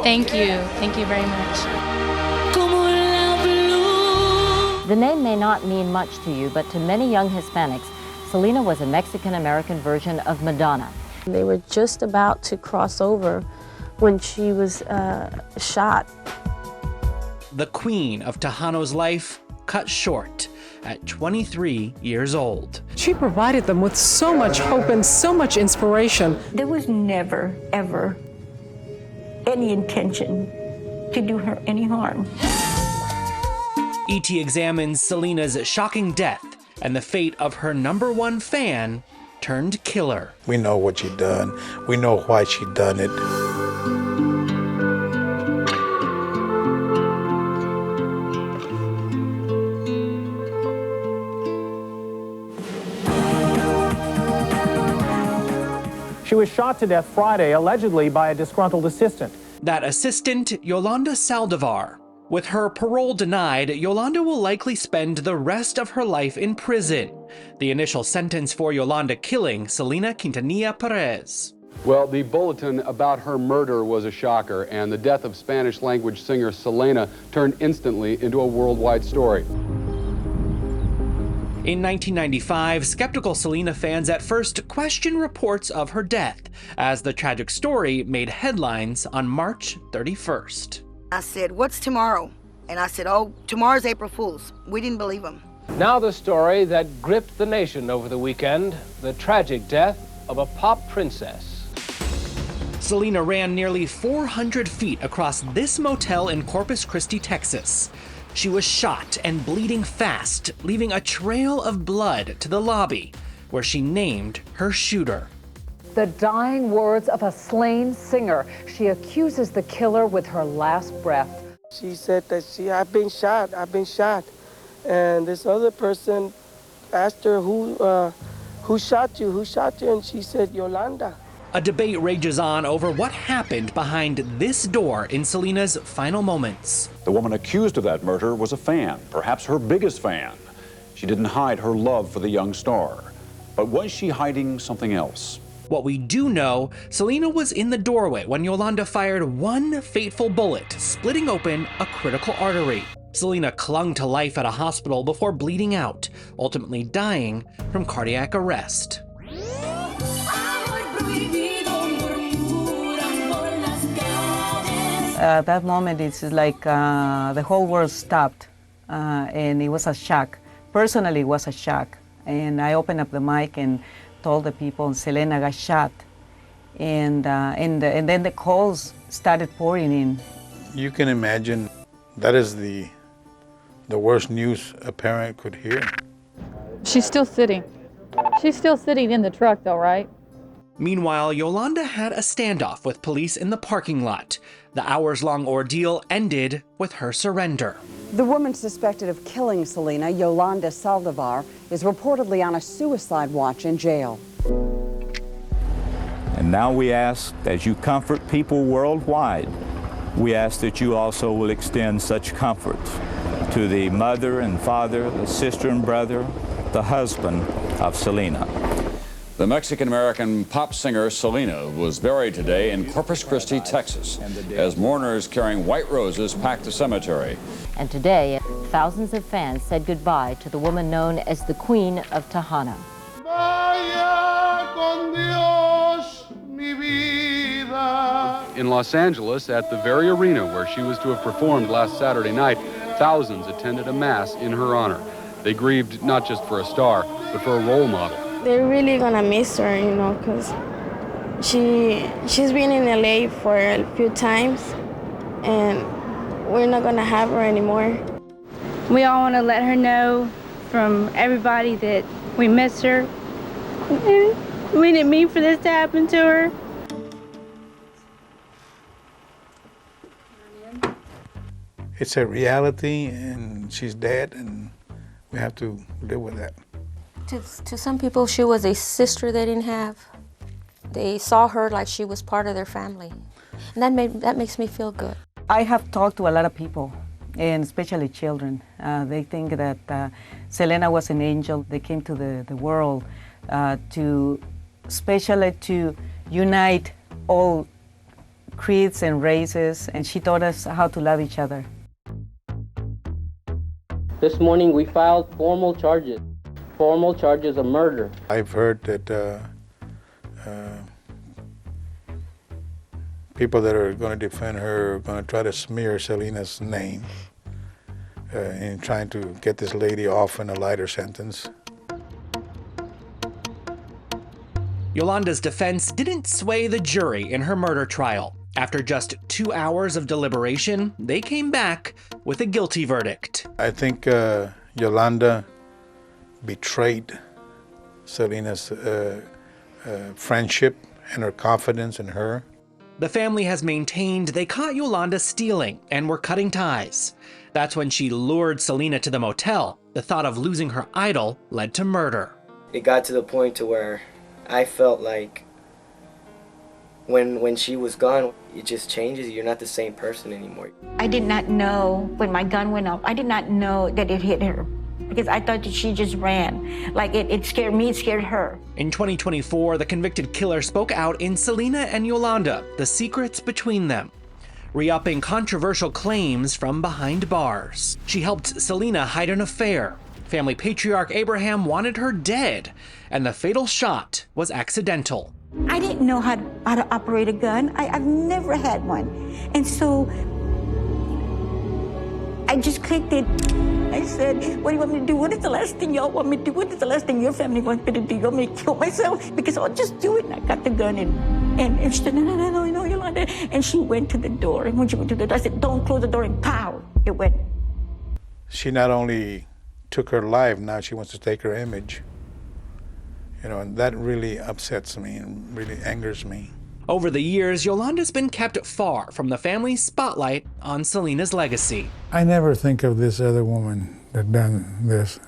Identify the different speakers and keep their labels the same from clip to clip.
Speaker 1: Thank you. Thank you very much.
Speaker 2: The name may not mean much to you, but to many young Hispanics, Selena was a Mexican-American version of Madonna.
Speaker 3: They were just about to cross over when she was shot.
Speaker 4: The queen of Tejano's life cut short at 23 years old.
Speaker 5: She provided them with so much hope and so much inspiration.
Speaker 6: There was never, ever any intention to do her any harm.
Speaker 4: E.T. examines Selena's shocking death and the fate of her #1 fan turned killer.
Speaker 7: We know what she done. We know why she done it.
Speaker 8: She was shot to death Friday, allegedly by a disgruntled assistant.
Speaker 4: That assistant, Yolanda Saldívar. With her parole denied, Yolanda will likely spend the rest of her life in prison. The initial sentence for Yolanda killing Selena Quintanilla-Pérez.
Speaker 9: Well, the bulletin about her murder was a shocker, and the death of Spanish-language singer Selena turned instantly into a worldwide story.
Speaker 4: In 1995, skeptical Selena fans at first questioned reports of her death, as the tragic story made headlines on March 31st.
Speaker 10: I said, "What's tomorrow?" And I said, "Oh, tomorrow's April Fool's." We didn't believe him.
Speaker 11: Now the story that gripped the nation over the weekend, the tragic death of a pop princess.
Speaker 4: Selena ran nearly 400 feet across this motel in Corpus Christi, Texas. She was shot and bleeding fast, leaving a trail of blood to the lobby, where she named her shooter.
Speaker 12: The dying words of a slain singer. She accuses the killer with her last breath.
Speaker 13: She said that I've been shot. And this other person asked her, who shot you? And she said, Yolanda.
Speaker 4: A debate rages on over what happened behind this door in Selena's final moments.
Speaker 14: The woman accused of that murder was a fan, perhaps her biggest fan. She didn't hide her love for the young star. But was she hiding something else?
Speaker 4: What we do know, Selena was in the doorway when Yolanda fired one fateful bullet, splitting open a critical artery. Selena clung to life at a hospital before bleeding out, ultimately dying from cardiac arrest.
Speaker 15: That moment, it's like the whole world stopped, and it was a shock. Personally, it was a shock. And I opened up the mic and told the people Selena got shot, and then the calls started pouring in.
Speaker 7: You can imagine that is the worst news a parent could hear.
Speaker 1: She's still sitting. She's still sitting in the truck though, right?
Speaker 4: Meanwhile, Yolanda had a standoff with police in the parking lot. The hours-long ordeal ended with her surrender.
Speaker 12: The woman suspected of killing Selena, Yolanda Saldívar, is reportedly on a suicide watch in jail.
Speaker 16: And now we ask, as you comfort people worldwide, we ask that you also will extend such comfort to the mother and father, the sister and brother, the husband of Selena.
Speaker 14: The Mexican-American pop singer Selena was buried today in Corpus Christi, Texas, as mourners carrying white roses packed the cemetery.
Speaker 2: And today, thousands of fans said goodbye to the woman known as the Queen of Tejano.
Speaker 9: In Los Angeles, at the very arena where she was to have performed last Saturday night, thousands attended a mass in her honor. They grieved not just for a star, but for a role model.
Speaker 3: They're really gonna miss her, you know, because she's been in LA for a few times, and we're not gonna have her anymore.
Speaker 1: We all want to let her know from everybody that we miss her. We didn't mean for this to happen to her.
Speaker 7: It's a reality, and she's dead, and we have to live with that.
Speaker 3: To some people, she was a sister they didn't have. They saw her like she was part of their family. And that makes me feel good.
Speaker 15: I have talked to a lot of people, and especially children. They think that Selena was an angel. They came to the world especially to unite all creeds and races, and she taught us how to love each other.
Speaker 17: This morning we filed formal charges of murder.
Speaker 7: I've heard that people that are going to defend her are going to try to smear Selena's name in trying to get this lady off in a lighter sentence.
Speaker 4: Yolanda's defense didn't sway the jury in her murder trial. After just 2 hours of deliberation, they came back with a guilty verdict.
Speaker 7: I think Yolanda betrayed Selena's friendship and her confidence in her.
Speaker 4: The family has maintained they caught Yolanda stealing and were cutting ties. That's when she lured Selena to the motel. The thought of losing her idol led to murder.
Speaker 18: It got to the point to where I felt like when she was gone, it just changes. You're not the same person anymore.
Speaker 6: I did not know when my gun went off, I did not know that it hit her because I thought that she just ran. Like it scared me, it scared her.
Speaker 4: In 2024, the convicted killer spoke out in Selena and Yolanda, the secrets between them, re-upping controversial claims from behind bars. She helped Selena hide an affair. Family patriarch Abraham wanted her dead, and the fatal shot was accidental.
Speaker 6: I didn't know how to operate a gun. I've never had one. And so I just clicked it. I said, what do you want me to do? What is the last thing y'all want me to do? What is the last thing your family wants me to do? You want me to kill myself? Because I'll just do it. And I got the gun and she said, no, Yolanda. And she went to the door. And when she went to the door, I said, don't close the door, and pow, it went.
Speaker 7: She not only took her life, now she wants to take her image. You know, and that really upsets me and really angers me.
Speaker 4: Over the years, Yolanda's been kept far from the family's spotlight on Selena's legacy.
Speaker 7: I never think of this other woman that done this.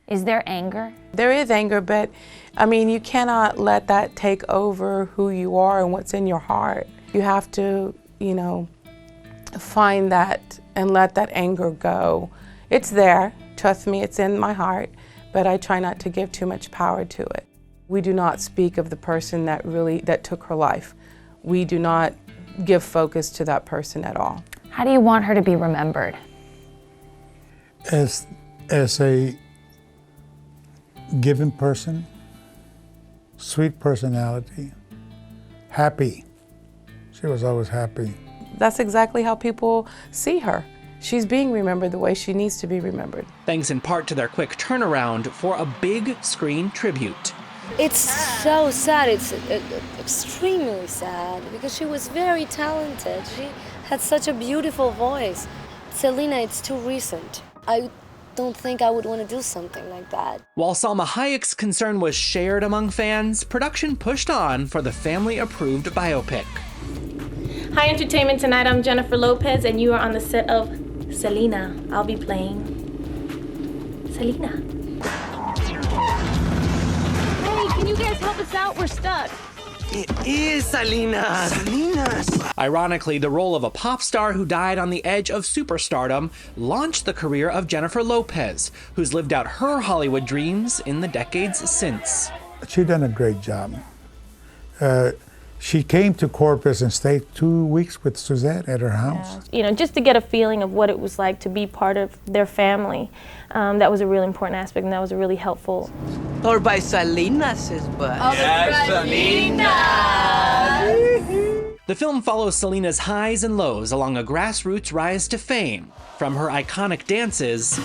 Speaker 19: Is there anger?
Speaker 20: There is anger, but I mean, you cannot let that take over who you are and what's in your heart. You have to, you know, find that and let that anger go. It's there, trust me, it's in my heart, but I try not to give too much power to it. We do not speak of the person that took her life. We do not give focus to that person at all.
Speaker 19: How do you want her to be remembered?
Speaker 7: As a giving person, sweet personality, happy. She was always happy.
Speaker 20: That's exactly how people see her. She's being remembered the way she needs to be remembered.
Speaker 4: Thanks in part to their quick turnaround for a big screen tribute.
Speaker 21: It's so sad. It's extremely sad because she was very talented. She had such a beautiful voice. Selena, it's too recent. I don't think I would want to do something like that.
Speaker 4: While Salma Hayek's concern was shared among fans, production pushed on for the family-approved biopic.
Speaker 22: Hi, Entertainment Tonight. I'm Jennifer Lopez, and you are on the set of Selena. I'll be playing Selena.
Speaker 23: Can you guys help us out? We're stuck.
Speaker 24: It is Selena.
Speaker 4: Ironically, the role of a pop star who died on the edge of superstardom launched the career of Jennifer Lopez, who's lived out her Hollywood dreams in the decades since.
Speaker 7: She done a great job. She came to Corpus and stayed 2 weeks with Suzette at her house.
Speaker 22: Yeah. You know, just to get a feeling of what it was like to be part of their family. That was a really important aspect, and that was a really helpful.
Speaker 24: Or by Selena's butt.
Speaker 23: Oh, yes, Selena!
Speaker 4: The film follows Selena's highs and lows along a grassroots rise to fame, from her iconic dances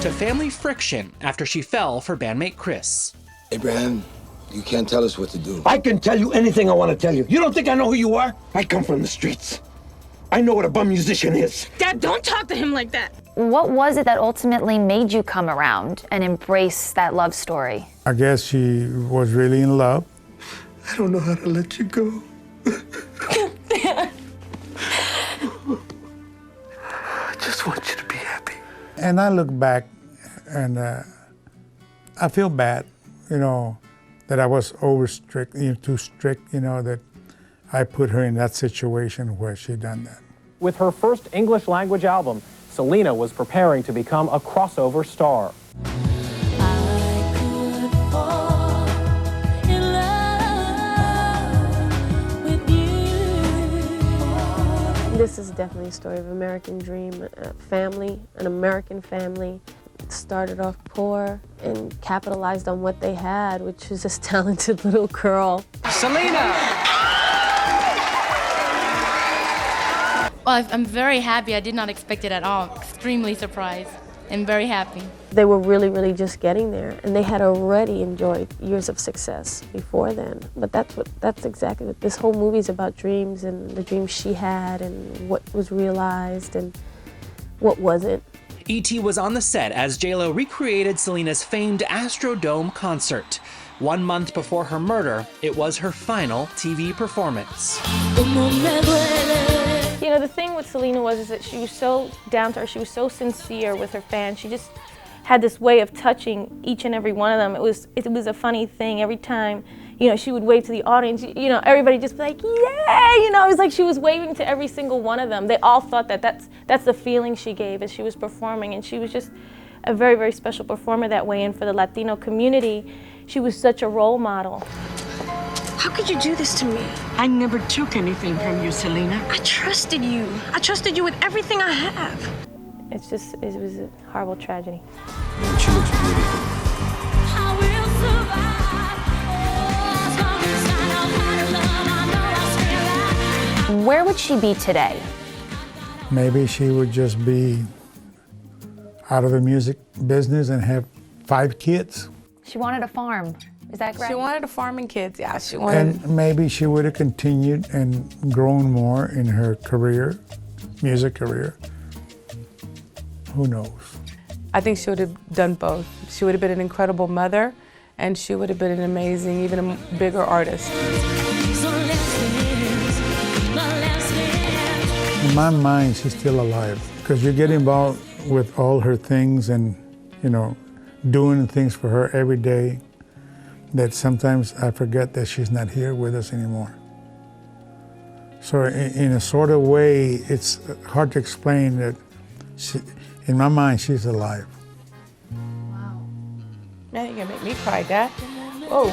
Speaker 4: to family friction after she fell for bandmate Chris.
Speaker 25: Abraham, you can't tell us what to do.
Speaker 26: I can tell you anything I want to tell you. You don't think I know who you are? I come from the streets. I know what a bum musician is.
Speaker 23: Dad, don't talk to him like that.
Speaker 19: What was it that ultimately made you come around and embrace that love story?
Speaker 7: I guess she was really in love.
Speaker 26: I don't know how to let you go. I just want you to be happy.
Speaker 7: And I look back and I feel bad, you know, that I was too strict, you know, that I put her in that situation where she done that.
Speaker 8: With her first English language album, Selena was preparing to become a crossover star.
Speaker 5: This is definitely a story of American dream, a family, an American family. Started off poor and capitalized on what they had, which was this talented little girl.
Speaker 24: Selena!
Speaker 22: Well, I'm very happy. I did not expect it at all. Extremely surprised and very happy.
Speaker 5: They were really just getting there, and they had already enjoyed years of success before then. But that's exactly what this whole movie is about: dreams and the dreams she had and what was realized and what wasn't.
Speaker 4: E.T. was on the set as J.Lo recreated Selena's famed Astrodome concert. 1 month before her murder, it was her final TV performance.
Speaker 22: You know, the thing with Selena was that she was so down to earth, she was so sincere with her fans. She just had this way of touching each and every one of them. It was a funny thing. Every time, you know, she would wave to the audience, you know, everybody just be like, yay! You know, it was like she was waving to every single one of them. They all thought that that's the feeling she gave as she was performing, and she was just a very special performer that way. And for the Latino community, she was such a role model.
Speaker 23: How could you do this to me?
Speaker 24: I never took anything from you, Selena.
Speaker 23: I trusted you. I trusted you with everything I have.
Speaker 22: It was a horrible tragedy.
Speaker 25: Man, she looks beautiful.
Speaker 19: Where would she be today?
Speaker 7: Maybe she would just be out of the music business and have 5 kids.
Speaker 19: She wanted a farm. Is that correct?
Speaker 20: She wanted a farm and kids, yeah. She wanted.
Speaker 7: And maybe she would have continued and grown more in her career, music career. Who knows?
Speaker 20: I think she would have done both. She would have been an incredible mother, and she would have been an amazing, even a bigger artist.
Speaker 7: In my mind, she's still alive, because you get involved with all her things and, you know, doing things for her every day, that sometimes I forget that she's not here with us anymore. So in a sort of way, it's hard to explain that in my mind, she's alive.
Speaker 20: Wow. Man, you're gonna make me cry, Dad. Whoa.